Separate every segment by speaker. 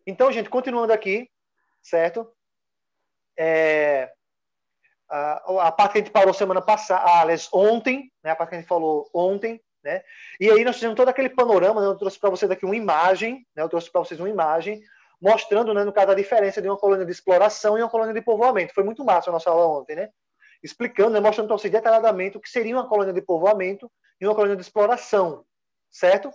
Speaker 1: Então, gente, continuando aqui, certo? A parte que a gente parou semana passada, aliás, ontem, né? A parte que a gente falou ontem, né? E aí nós fizemos todo aquele panorama, né? Eu trouxe para vocês aqui uma imagem, né? Eu trouxe para vocês uma imagem mostrando, né, no caso, a diferença de uma colônia de exploração e uma colônia de povoamento. Foi muito massa a nossa aula ontem, né? Explicando, né, mostrando para vocês detalhadamente o que seria uma colônia de povoamento e uma colônia de exploração, certo?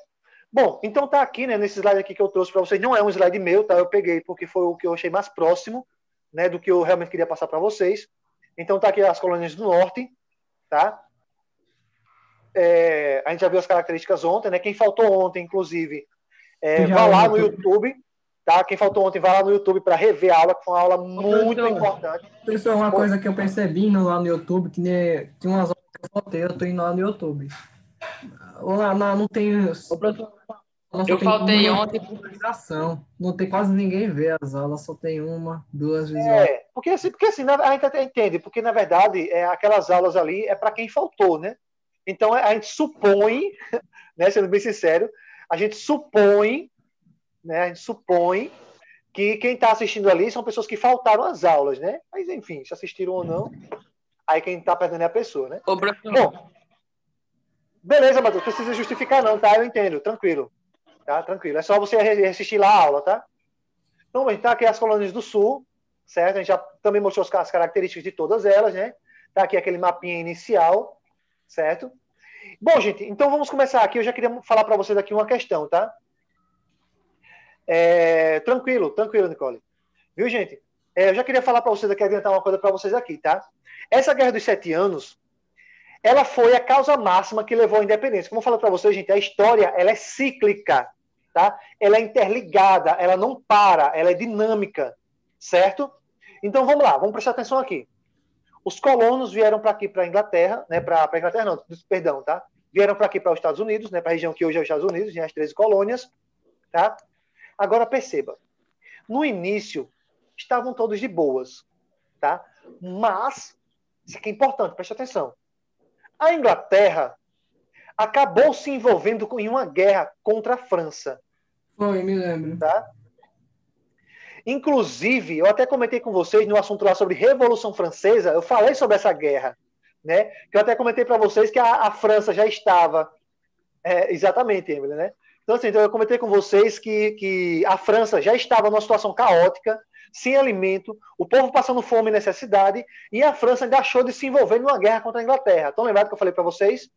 Speaker 1: Bom, então tá aqui, né, nesse slide aqui que eu trouxe para vocês, não é um slide meu, tá? Eu peguei porque foi o que eu achei mais próximo, né, do que eu realmente queria passar para vocês. Então tá aqui as colônias do norte, tá? A gente já viu as características ontem, né? Quem faltou ontem, inclusive, vá lá no YouTube, tá? Quem faltou ontem, vá lá no YouTube para rever a aula, que foi uma aula muito importante.
Speaker 2: Professor, uma coisa que eu percebi lá no YouTube, que tinha umas aulas que eu faltei, eu tô indo lá no YouTube. Lá não tem.
Speaker 3: Ô, professor,
Speaker 2: Só
Speaker 3: eu
Speaker 2: tem
Speaker 3: faltei
Speaker 2: uma
Speaker 3: ontem.
Speaker 2: visualização. Não tem quase ninguém vê as aulas, só tem uma, duas visuais.
Speaker 1: Porque assim a gente até entende, porque na verdade aquelas aulas ali é para quem faltou, né? Então a gente supõe, né, sendo bem sincero, a gente supõe, né, que quem está assistindo ali são pessoas que faltaram às aulas, né? Mas enfim, se assistiram ou não, aí quem está perdendo é a pessoa, né?
Speaker 3: Ô, professor,
Speaker 1: Bom, beleza, Matheus, não precisa justificar não, tá? Eu entendo, tranquilo, tá? Tranquilo. É só você assistir lá a aula, tá? Então, a gente tá aqui as colônias do sul, certo? A gente já também mostrou as características de todas elas, né? Tá aqui aquele mapinha inicial, certo? Bom, gente, então vamos começar aqui. Eu já queria falar para vocês aqui uma questão, tá? Tranquilo, Nicole. Viu, gente? Eu já queria falar para vocês aqui, adiantar uma coisa para vocês aqui, tá? Essa Guerra dos 7 Anos, ela foi a causa máxima que levou à independência. Como eu falei para vocês, gente, a história, ela é cíclica, tá? Ela é interligada, ela não para, ela é dinâmica, certo? Então vamos lá, vamos prestar atenção aqui. Os colonos vieram para aqui, para a Inglaterra, né? Para Inglaterra não, perdão, tá? Vieram para aqui, para os Estados Unidos, né? Para a região que hoje é os Estados Unidos, né? As 13 colônias, tá? Agora perceba, no início estavam todos de boas, tá? Mas isso aqui é importante, preste atenção. A Inglaterra acabou se envolvendo em uma guerra contra a França.
Speaker 2: Foi, me lembro.
Speaker 1: Tá? Inclusive, eu até comentei com vocês no assunto lá sobre Revolução Francesa, eu falei sobre essa guerra, né? Que eu até comentei para vocês que a França já estava... exatamente, Emily, né? Então, assim, eu comentei com vocês que a França já estava numa situação caótica, sem alimento, o povo passando fome e necessidade, e a França ainda achou de se envolver numa guerra contra a Inglaterra. Estão lembrados que eu falei para vocês?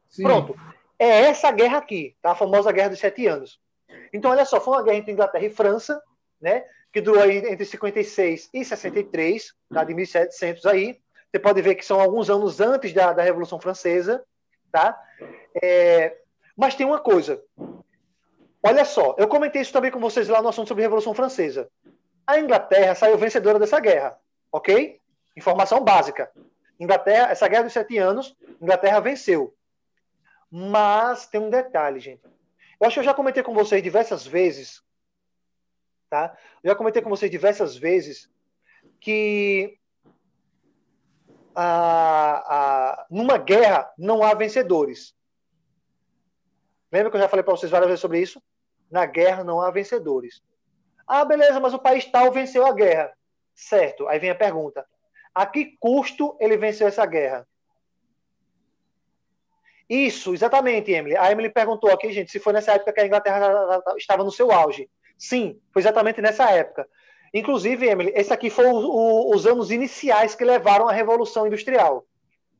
Speaker 2: Sim.
Speaker 1: Pronto. É essa guerra aqui, tá? A famosa Guerra dos 7 Anos. Então, olha só, foi uma guerra entre Inglaterra e França, né? Que durou aí entre 56 e 63, tá? De 1700 aí. Você pode ver que são alguns anos antes da Revolução Francesa, tá? Mas tem uma coisa. Olha só, eu comentei isso também com vocês lá no assunto sobre a Revolução Francesa. A Inglaterra saiu vencedora dessa guerra, ok? Informação básica. Inglaterra, essa guerra dos 7 anos, Inglaterra venceu. Mas tem um detalhe, gente. Eu acho que eu já comentei com vocês diversas vezes, tá? Eu já comentei com vocês diversas vezes que numa guerra não há vencedores. Lembra que eu já falei para vocês várias vezes sobre isso? Na guerra não há vencedores. Ah, beleza, mas o país tal venceu a guerra. Certo. Aí vem a pergunta. A que custo ele venceu essa guerra? Isso, exatamente, Emily. A Emily perguntou aqui, gente, se foi nessa época que a Inglaterra estava no seu auge. Sim, foi exatamente nessa época. Inclusive, Emily, esse aqui foi os anos iniciais que levaram à Revolução Industrial.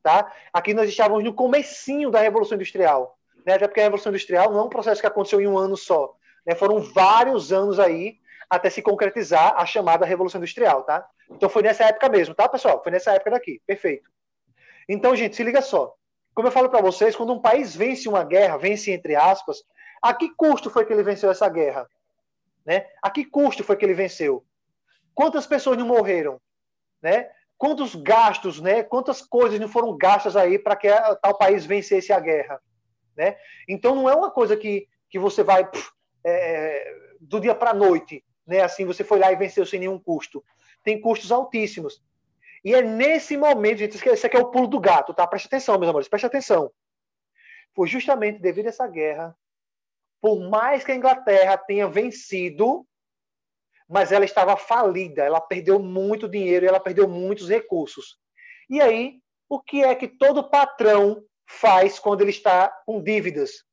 Speaker 1: Tá? Aqui nós estávamos no comecinho da Revolução Industrial. Né? Até porque a Revolução Industrial não é um processo que aconteceu em um ano só. Né? Foram vários anos aí até se concretizar a chamada Revolução Industrial. Tá? Então foi nessa época mesmo, tá, pessoal? Foi nessa época daqui. Perfeito. Então, gente, se liga só. Como eu falo para vocês, quando um país vence uma guerra, vence entre aspas, a que custo foi que ele venceu essa guerra? Né? A que custo foi que ele venceu? Quantas pessoas não morreram? Né? Quantos gastos, né? Quantas coisas não foram gastas aí para que tal país vencesse a guerra? Né? Então, não é uma coisa que você vai do dia para a noite, né? Assim, você foi lá e venceu sem nenhum custo. Tem custos altíssimos. E é nesse momento, gente, esse aqui é o pulo do gato, tá? Presta atenção, meus amores, presta atenção. Foi justamente devido a essa guerra, por mais que a Inglaterra tenha vencido, mas ela estava falida, ela perdeu muito dinheiro e ela perdeu muitos recursos. E aí, o que é que todo patrão faz quando ele está com dívidas?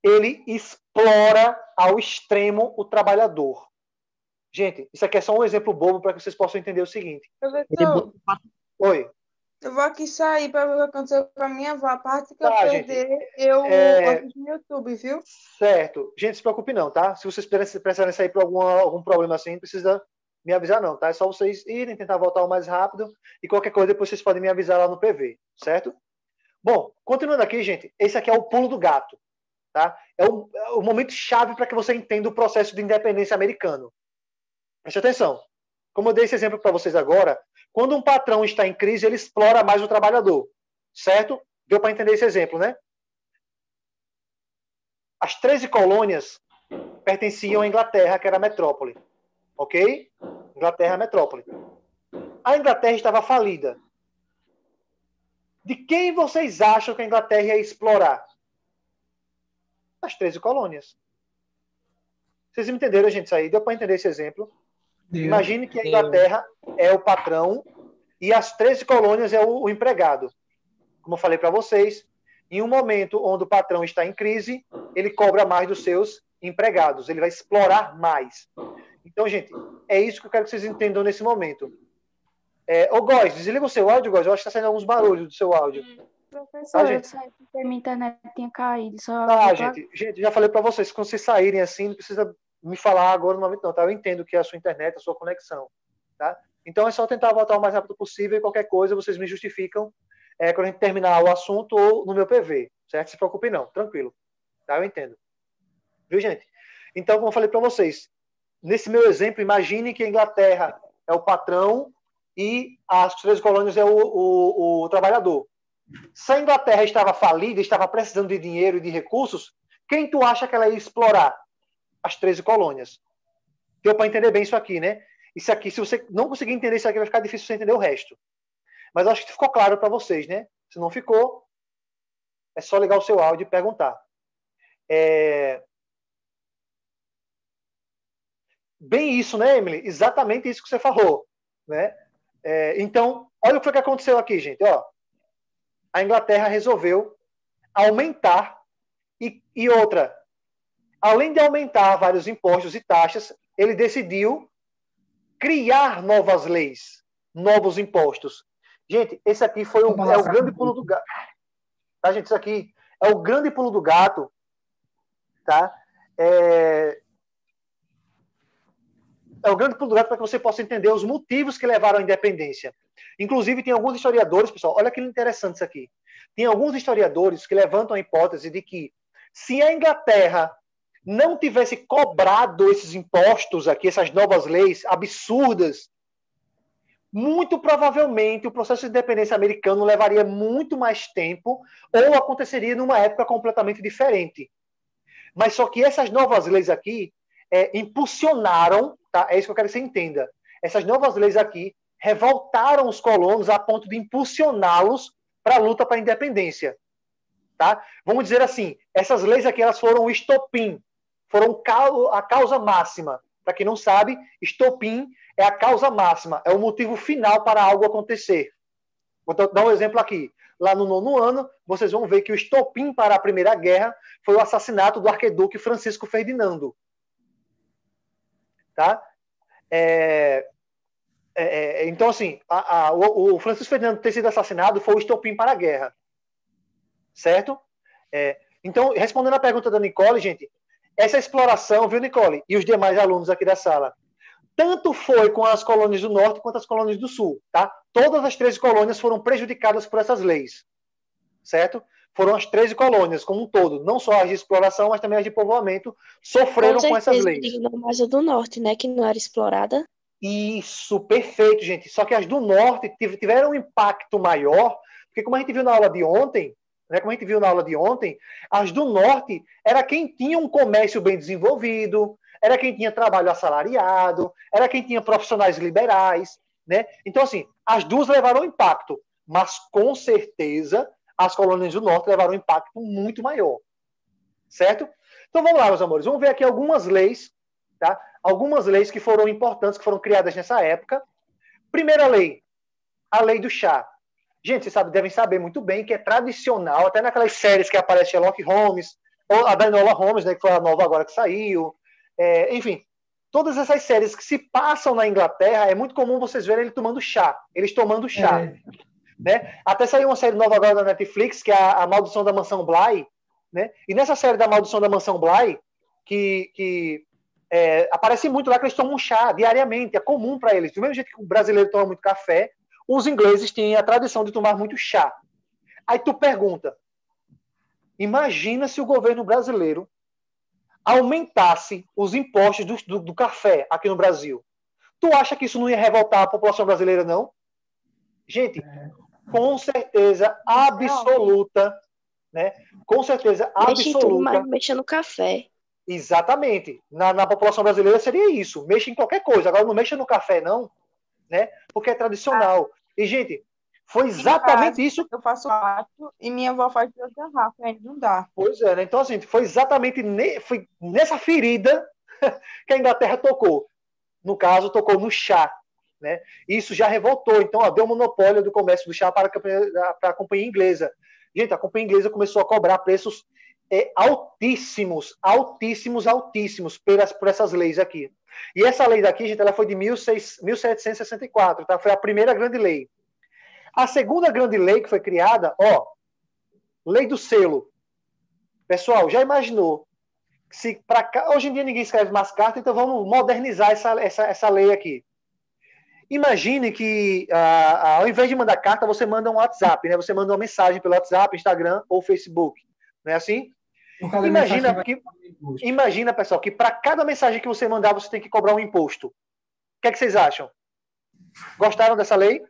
Speaker 1: Ele explora ao extremo o trabalhador. Gente, isso aqui é só um exemplo bobo para que vocês possam entender o seguinte.
Speaker 3: Professor,
Speaker 1: Oi.
Speaker 3: eu vou aqui sair para ver o que aconteceu com a minha avó. A parte que eu
Speaker 1: Tá, gente.
Speaker 3: perder, eu assisto no YouTube, viu?
Speaker 1: Certo. Gente, não se preocupe não, tá? Se vocês precisarem sair por algum problema assim, não precisa me avisar não, tá? É só vocês irem, tentar voltar o mais rápido e qualquer coisa depois vocês podem me avisar lá no PV, certo? Bom, continuando aqui, gente, esse aqui é o pulo do gato, tá? É o momento chave para que você entenda o processo de independência americano. Preste atenção. Como eu dei esse exemplo para vocês agora, quando um patrão está em crise, ele explora mais o trabalhador, certo? Deu para entender esse exemplo, né? As 13 colônias pertenciam à Inglaterra, que era a metrópole. Ok? Inglaterra é a metrópole. A Inglaterra estava falida. De quem vocês acham que a Inglaterra ia explorar? As 13 colônias. Vocês entenderam, gente, isso aí? Deu para entender esse exemplo? Imagine que a Inglaterra é o patrão e as 13 colônias é o empregado. Como eu falei para vocês, em um momento onde o patrão está em crise, ele cobra mais dos seus empregados, ele vai explorar mais. Então, gente, é isso que eu quero que vocês entendam nesse momento. Ô, Góis, desliga o seu áudio, Góis, eu acho que está saindo alguns barulhos do seu áudio.
Speaker 4: Professor, eu saí porque minha internet tinha caído.
Speaker 1: Gente, já falei para vocês, quando vocês saírem assim, não precisa me falar agora no momento não, tá? Eu entendo que é a sua internet, a sua conexão, tá? Então é só tentar voltar o mais rápido possível e qualquer coisa vocês me justificam quando a gente terminar o assunto ou no meu PV, certo? Se preocupe não, tranquilo, tá? Eu entendo. Viu, gente? Então, como eu falei para vocês, nesse meu exemplo, imagine que a Inglaterra é o patrão e as 13 colônias é o trabalhador. Se a Inglaterra estava falida, estava precisando de dinheiro e de recursos, quem tu acha que ela ia explorar? As 13 colônias. Deu para entender bem isso aqui, né? Isso aqui, se você não conseguir entender isso aqui, vai ficar difícil você entender o resto. Mas eu acho que ficou claro para vocês, né? Se não ficou, é só ligar o seu áudio e perguntar. Bem isso, né, Emily? Exatamente isso que você falou, né? Então, olha o que foi que aconteceu aqui, gente. Ó, a Inglaterra resolveu aumentar e outra, além de aumentar vários impostos e taxas, ele decidiu criar novas leis, novos impostos. Gente, esse aqui é o grande pulo do gato. Tá, gente? Isso aqui é o grande pulo do gato, tá? É o grande pulo do gato para que você possa entender os motivos que levaram à independência. Inclusive, tem alguns historiadores, pessoal, olha que interessante isso aqui. Tem alguns historiadores que levantam a hipótese de que se a Inglaterra não tivesse cobrado esses impostos aqui, essas novas leis absurdas, muito provavelmente o processo de independência americano levaria muito mais tempo ou aconteceria numa época completamente diferente. Mas só que essas novas leis aqui impulsionaram, tá? É isso que eu quero que você entenda. Essas novas leis aqui revoltaram os colonos a ponto de impulsioná-los para a luta para a independência. Tá? Vamos dizer assim, essas leis aqui elas foram o estopim, foram a causa máxima. Para quem não sabe, estopim é a causa máxima, é o motivo final para algo acontecer. Vou dar um exemplo aqui. Lá no 9º ano, vocês vão ver que o estopim para a Primeira Guerra foi o assassinato do arquiduque Francisco Ferdinando. Tá? Então, assim, o Francisco Ferdinando ter sido assassinado foi o estopim para a guerra. Certo? Então, respondendo a pergunta da Nicole, gente, essa exploração, viu, Nicole? E os demais alunos aqui da sala, tanto foi com as colônias do norte quanto as colônias do sul, tá? Todas as 13 colônias foram prejudicadas por essas leis, certo? Foram as 13 colônias como um todo, não só as de exploração, mas também as de povoamento, sofreram com essas leis.
Speaker 4: Mas a do norte, né, que não era explorada.
Speaker 1: Isso, perfeito, gente. Só que as do norte tiveram um impacto maior, porque como a gente viu na aula de ontem, as do norte era quem tinha um comércio bem desenvolvido, era quem tinha trabalho assalariado, era quem tinha profissionais liberais, né? Então, assim, as duas levaram impacto, mas com certeza as colônias do norte levaram um impacto muito maior, certo? Então vamos lá, meus amores, vamos ver aqui algumas leis tá? Algumas leis que foram importantes, que foram criadas nessa época. Primeira lei, a lei do chá. Gente, vocês devem saber muito bem que é tradicional, até naquelas séries que aparece Sherlock Holmes, ou a da Enola Holmes, né, que foi a nova agora que saiu. Enfim, todas essas séries que se passam na Inglaterra, é muito comum vocês verem ele tomando chá. Eles tomando chá. Né? Até saiu uma série nova agora na Netflix, que é a Maldição da Mansão Bly. Né? E nessa série da Maldição da Mansão Bly, que aparece muito lá que eles tomam chá diariamente, é comum para eles. Do mesmo jeito que o brasileiro toma muito café, os ingleses têm a tradição de tomar muito chá. Aí tu pergunta, imagina se o governo brasileiro aumentasse os impostos do café aqui no Brasil. Tu acha que isso não ia revoltar a população brasileira, não? Gente, com certeza absoluta, né? Com certeza absoluta.
Speaker 5: Mexa no café.
Speaker 1: Exatamente. Na população brasileira seria isso. Mexa em qualquer coisa. Agora não mexa no café, não. Né? Porque é tradicional. E, gente, foi exatamente isso.
Speaker 3: Eu faço 4 e minha avó faz 2 garrafas, ainda não dá.
Speaker 1: Pois é, né? Então, assim, foi exatamente foi nessa ferida que a Inglaterra tocou. No caso, tocou no chá. Né? Isso já revoltou. Então, deu monopólio do comércio do chá para a companhia inglesa. Gente, a companhia inglesa começou a cobrar preços altíssimos por essas leis aqui. E essa lei daqui, gente, ela foi de 1764, tá? Foi a primeira grande lei. A segunda grande lei que foi criada, lei do selo. Pessoal, já imaginou? Hoje em dia ninguém escreve mais carta, então vamos modernizar essa lei aqui. Imagine que, ao invés de mandar carta, você manda um WhatsApp, né? Você manda uma mensagem pelo WhatsApp, Instagram ou Facebook. Não é assim? Imagina, pessoal, que para cada mensagem que você mandar, você tem que cobrar um imposto. O que é que vocês acham? Gostaram dessa lei?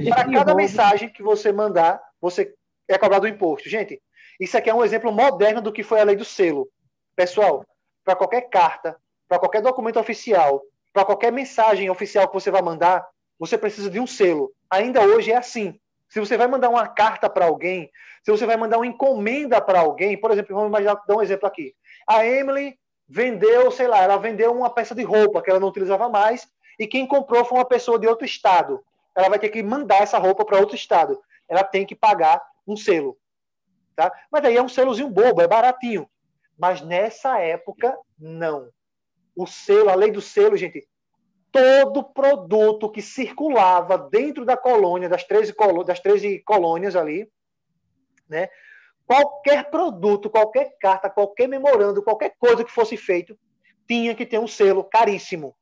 Speaker 1: Para cada mensagem que você mandar, você é cobrado um imposto. Gente, isso aqui é um exemplo moderno do que foi a lei do selo. Pessoal, para qualquer carta, para qualquer documento oficial, para qualquer mensagem oficial que você vai mandar, você precisa de um selo. Ainda hoje é assim. Se você vai mandar uma carta para alguém, se você vai mandar uma encomenda para alguém, por exemplo, vamos imaginar, dar um exemplo aqui. A Emily vendeu, sei lá, ela vendeu uma peça de roupa que ela não utilizava mais e quem comprou foi uma pessoa de outro estado. Ela vai ter que mandar essa roupa para outro estado. Ela tem que pagar um selo. Tá? Mas aí é um selozinho bobo, é baratinho. Mas nessa época, não. O selo, a lei do selo, gente, todo produto que circulava dentro da colônia, das 13 colônias ali, né? Qualquer produto, qualquer carta, qualquer memorando, qualquer coisa que fosse feito, tinha que ter um selo caríssimo.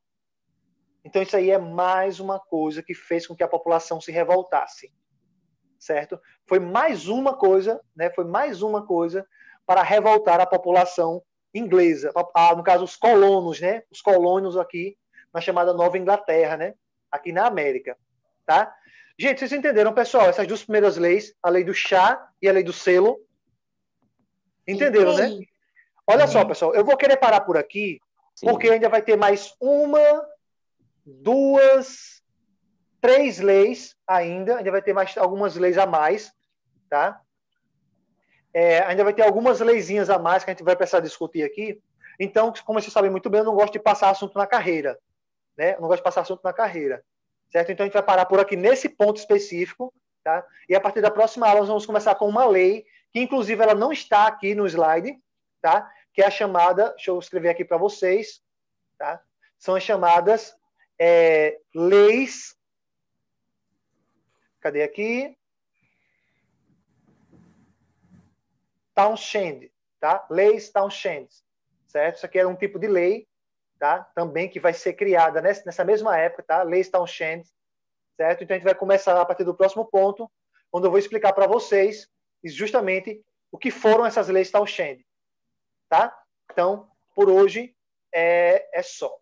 Speaker 1: Então isso aí é mais uma coisa que fez com que a população se revoltasse. Certo? Foi mais uma coisa, né? Foi mais uma coisa para revoltar a população inglesa, no caso os colonos, né? Os colônios aqui na chamada Nova Inglaterra, né? Aqui na América, tá? Gente, vocês entenderam, pessoal? Essas duas primeiras leis, a lei do chá e a lei do selo. Entenderam, né? Olha só, pessoal, eu vou querer parar por aqui, porque ainda vai ter mais 1, 2, 3 leis ainda vai ter mais algumas leis a mais, tá? Ainda vai ter algumas leizinhas a mais que a gente vai precisar discutir aqui. Então, como vocês sabem muito bem, eu não gosto de passar assunto na carreira, né? Eu não gosto de passar assunto na carreira, certo? Então, a gente vai parar por aqui nesse ponto específico, tá? E a partir da próxima aula, nós vamos começar com uma lei, que inclusive ela não está aqui no slide, tá? Que é a chamada, deixa eu escrever aqui para vocês, tá? São as chamadas leis. Cadê aqui? Townshend, tá? Leis Townshend, certo? Isso aqui era um tipo de lei, tá? Também que vai ser criada nessa mesma época, tá? Leis Townshend, certo? Então a gente vai começar a partir do próximo ponto, onde eu vou explicar para vocês justamente o que foram essas leis Townshend, tá? Então, por hoje é só.